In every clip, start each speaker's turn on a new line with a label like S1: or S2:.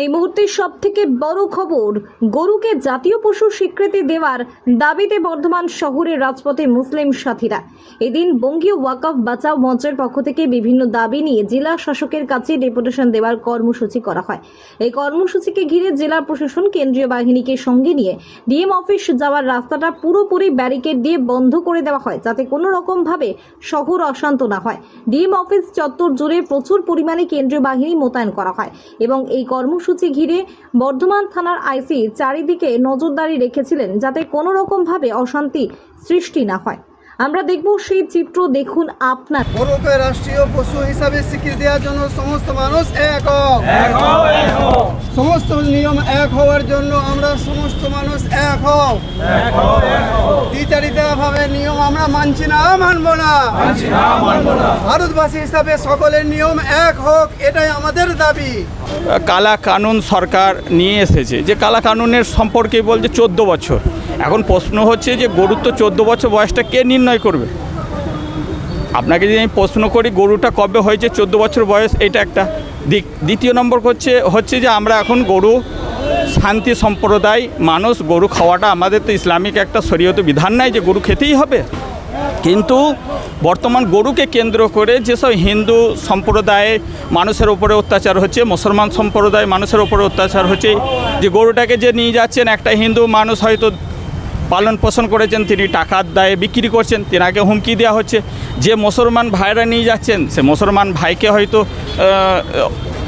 S1: এই মুহূর্তের সবথেকে বড় খবর, গরুকে জাতীয় পশু স্বীকৃতি দেওয়ার দাবিতে বর্ধমান শহরের রাজপথে মুসলিম সাথীরা এদিন বঙ্গীয় ওয়াকফ বাঁচাও মঞ্চের পক্ষ থেকে বিভিন্ন দাবি নিয়ে জেলা শাসকের কাছে ডেপুটেশন দেওয়ার কর্মসূচি করা হয়। এই কর্মসূচিকে ঘিরে জেলা প্রশাসন কেন্দ্রীয় বাহিনীকে সঙ্গে নিয়ে ডিএম অফিস যাওয়ার রাস্তাটা পুরোপুরি ব্যারিকেড দিয়ে বন্ধ করে দেওয়া হয়, যাতে কোনো রকম ভাবে শহর অশান্ত না হয়। ডিএম অফিস চত্বর জুড়ে প্রচুর পরিমাণে কেন্দ্রীয় বাহিনী মোতায়েন করা হয় এবং এই কর্মসূচি ঘিরে বর্ধমান থানার আইসি চারিদিকে নজরদারি রেখেছিলেন, যাতে কোনো রকম ভাবে অশান্তি সৃষ্টি না হয়। আমরা দেখব সেই চিত্র, দেখুন আপনার।
S2: গরুকে রাষ্ট্রীয় পশু হিসাবে স্বীকৃতি দেওয়ার জন্য সমস্ত মানুষ এক সমস্ত নিয়ম এক হওয়ার জন্য আমরা সমস্ত মানুষ এক হও। দ্বিচারিতা ভাবে নিয়ম আমরা মানছি না, মানব না। ভারতবাসী হিসাবে সকলের নিয়ম এক হোক, এটাই আমাদের দাবি।
S3: কালা কানুন সরকার নিয়ে এসেছে, যে কালা কানুনের সম্পর্কে বলছে 14 বছর। এখন প্রশ্ন হচ্ছে যে গরুর তো 14 বছর বয়সটা কে নির্ণয় করবে? আপনাকে যদি আমি প্রশ্ন করি গরুটা কবে হয়েছে 14 বছর বয়স, এটা একটা দিক। দ্বিতীয় নম্বর হচ্ছে যে আমরা এখন গরু শান্তি সম্প্রদায় মানুষ, গরু খাওয়াটা আমাদের তো ইসলামিক একটা শরীয়ত বিধান নাই যে গরু খেতেই হবে। কিন্তু বর্তমান গরুকে কেন্দ্র করে যেসব হিন্দু সম্প্রদায়ে মানুষের ওপরে অত্যাচার হচ্ছে, মুসলমান সম্প্রদায় মানুষের ওপরে অত্যাচার হচ্ছে, যে গরুটাকে যে নিয়ে যাচ্ছেন একটা হিন্দু মানুষ হয়তো পালন পোষণ করেছেন, তিনি টাকার দায়ে বিক্রি করছেন, তেনাকে হুমকি দেওয়া হচ্ছে। যে মুসলমান ভাইরা নিয়ে যাচ্ছেন সে মুসলমান ভাইকে হয়তো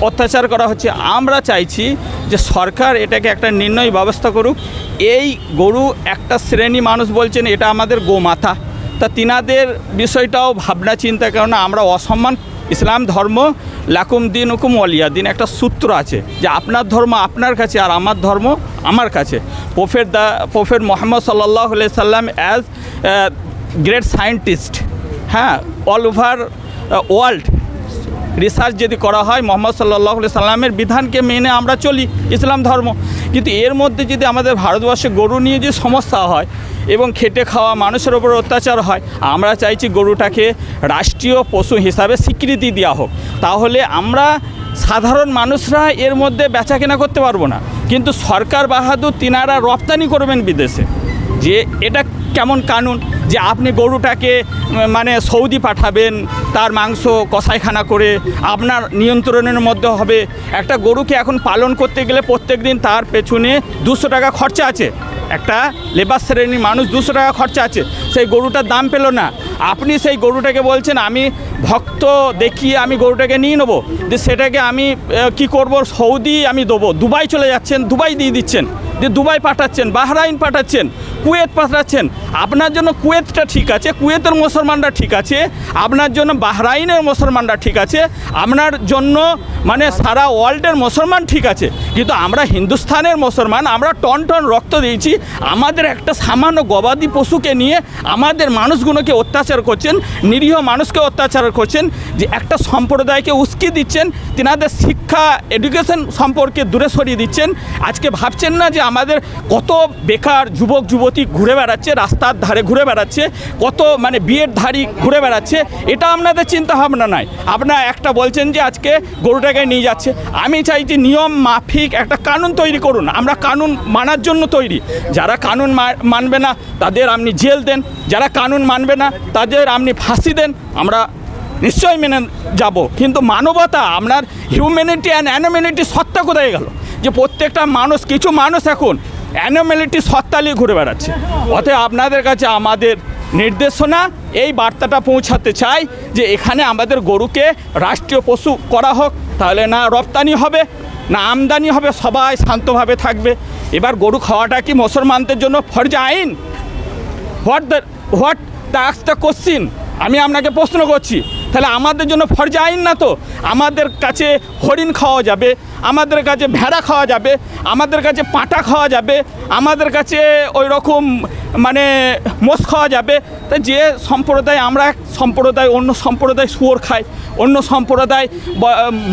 S3: অত্যাচার করা হচ্ছে। আমরা চাইছি যে সরকার এটাকে একটা নির্ণয় ব্যবস্থা করুক। এই গরু একটা শ্রেণী মানুষ বলছেন এটা আমাদের গোমাতা, তা তিনাদের বিষয়টাও ভাবনা চিন্তা, কারণ আমরা অসম্মান, ইসলাম ধর্ম লাকুম দিন হুকুম ওয়ালিয়া দিন একটা সূত্র আছে যে আপনার ধর্ম আপনার কাছে আর আমার ধর্ম আমার কাছে। প্রফেট মোহাম্মদ সাল্লাল্লাহু আলাইহি সাল্লাম অ্যাজ গ্রেট সায়েন্টিস্ট, হ্যাঁ, অল ওভার ওয়ার্ল্ড রিসার্চ যদি করা হয় মোহাম্মদ সাল্লাল্লাহু আলাইহি সাল্লামের বিধানকে মেনে আমরা চলি, ইসলাম ধর্ম। কিন্তু এর মধ্যে যদি আমাদের ভারতবর্ষে গরু নিয়ে যে সমস্যা হয় এবং খেটে খাওয়া মানুষের ওপর অত্যাচার হয়, আমরা চাইছি গরুটাকে রাষ্ট্রীয় পশু হিসাবে স্বীকৃতি দেওয়া হোক। তাহলে আমরা সাধারণ মানুষরা এর মধ্যে বেচা কেনা করতে পারবো না, কিন্তু সরকার বাহাদুর তিনারা রপ্তানি করবেন বিদেশে। যে এটা কেমন কানুন যে আপনি গরুটাকে মানে সৌদি পাঠাবেন, তার মাংস কষাইখানা করে আপনার নিয়ন্ত্রণের মধ্যে হবে। একটা গরুকে এখন পালন করতে গেলে প্রত্যেক দিন তার পেছনে 200 টাকা খরচা আছে, একটা লেবার শ্রেণীর মানুষ 200 টাকা খরচা আছে, সেই গরুটার দাম পেল না। আপনি সেই গরুটাকে বলছেন আমি ভক্ত দেখিয়ে আমি গরুটাকে নিয়ে নেবো, যে সেটাকে আমি কি করব, সৌদি আমি দেবো, দুবাই চলে যাচ্ছেন, দুবাই দিয়ে দিচ্ছেন, যে দুবাই পাঠাচ্ছেন, বাহরাইন পাঠাচ্ছেন, কুয়েত পাঠাচ্ছেন। আপনার জন্য কুয়েতটা ঠিক আছে, কুয়েতের মুসলমানরা ঠিক আছে, আপনার জন্য বাহরাইনের মুসলমানরা ঠিক আছে, আপনার জন্য মানে সারা ওয়ার্ল্ডের মুসলমান ঠিক আছে। কিন্তু আমরা হিন্দুস্তানের মুসলমান, আমরা টন টন রক্ত দিয়েছি, আমাদের একটা সামান্য গবাদি পশুকে নিয়ে আমাদের মানুষগুলোকে অত্যাচার করছেন, নিরীহ মানুষকে অত্যাচার করছেন, যে একটা সম্প্রদায়কে উস্কে দিচ্ছেন, তিনাদের শিক্ষা এডুকেশন সম্পর্কে দূরে সরিয়ে দিচ্ছেন। আজকে ভাবছেন না যে আমাদের কত বেকার যুবক যুবতী ঘুরে বেড়াচ্ছে, রাস্তার ধারে ঘুরে বেড়াচ্ছে, কত মানে বিয়ের ধারী ঘুরে বেড়াচ্ছে, এটা আপনাদের চিন্তা ভাবনা নাই। আপনারা একটা বলছেন যে আজকে গরুটাকে নিয়ে যাচ্ছে। আমি চাইছি নিয়ম মাফিক একটা কানুন তৈরি করুন, আমরা কানুন মানার জন্য তৈরি। যারা কানুন মানবে না তাদের আপনি জেল দেন, যারা কানুন মানবে না তাদের আপনি ফাঁসি দেন, আমরা নিশ্চয়ই মেনে যাব। কিন্তু মানবতা, আপনার হিউম্যানিটি অ্যান্ড অ্যানিম্যালিটি সত্তা কোথায় গেল? যে প্রত্যেকটা মানুষ, কিছু মানুষ এখন অ্যানিম্যালিটি সত্তালি ঘুরে বেড়াচ্ছে। অতএব আপনাদের কাছে আমাদের নির্দেশনা, এই বার্তাটা পৌঁছাতে চাই যে এখানে আমাদের গরুকে রাষ্ট্রীয় পশু করা হোক, তাহলে না রপ্তানি হবে না আমদানি হবে, সবাই শান্তভাবে থাকবে। এবার গরু খাওয়াটা কি মুসলমানদের জন্য ফরজ আইন? হোয়াট দ্য কোশ্চিন, আমি আপনাকে প্রশ্ন করছি। তাহলে আমাদের জন্য ফরজ আইন না তো? আমাদের কাছে হরিণ খাওয়া যাবে, আমাদের কাছে ভেড়া খাওয়া যাবে, আমাদের কাছে পাঁঠা খাওয়া যাবে, আমাদের কাছে ওই রকম মানে মোষ খাওয়া যাবে। তা যে সম্প্রদায়, আমরা এক সম্প্রদায়, অন্য সম্প্রদায় শুয়োর খায়, অন্য সম্প্রদায়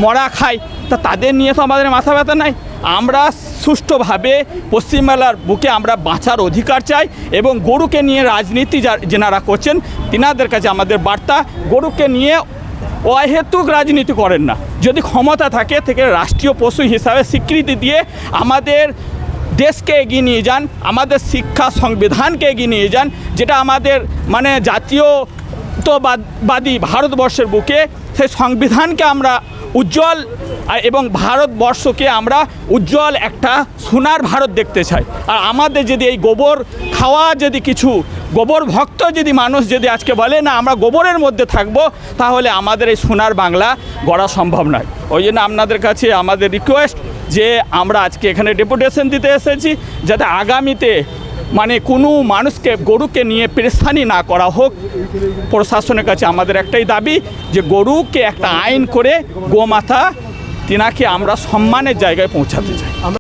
S3: মরা খায়, তা তাদের নিয়ে তো আমাদের মাথা ব্যথা নাই। আমরা সুষ্ঠুভাবে পশ্চিমবাংলার বুকে আমরা বাঁচার অধিকার চাই, এবং গরুকে নিয়ে রাজনীতি যেনারা করছেন তিনাদের কাছে আমাদের বার্তা, গরুকে নিয়ে অহেতুক রাজনীতি করেন না। যদি ক্ষমতা থাকে থেকে রাষ্ট্রীয় পশু হিসাবে স্বীকৃতি দিয়ে আমাদের দেশকে এগিয়ে নিয়ে যান, আমাদের শিক্ষা সংবিধানকে এগিয়ে নিয়ে যান, যেটা আমাদের মানে জাতীয়তাবাদী ভারতবর্ষের বুকে সেই সংবিধানকে আমরা উজ্জ্বল এবং ভারতবর্ষকে আমরা উজ্জ্বল একটা সোনার ভারত দেখতে চাই। আর আমাদের যদি এই গোবর খাওয়া যদি কিছু গোবর ভক্ত যদি মানুষ যদি আজকে বলে না আমরা গোবরের মধ্যে থাকবো, তাহলে আমাদের এই সোনার বাংলা গড়া সম্ভব নয়। ওই জন্য আপনাদের কাছে আমাদের রিকোয়েস্ট যে আমরা আজকে এখানে ডেপুটেশন দিতে এসেছি, যাতে আগামীতে মানে কোনো মানুষকে গরুকে নিয়ে পেরেশানি না করা হোক। প্রশাসনের কাছে আমাদের একটাই দাবি যে গরুকে একটা আইন করে গোমাতা তিনাকে আমরা সম্মানের জায়গায় পৌঁছাতে চাই।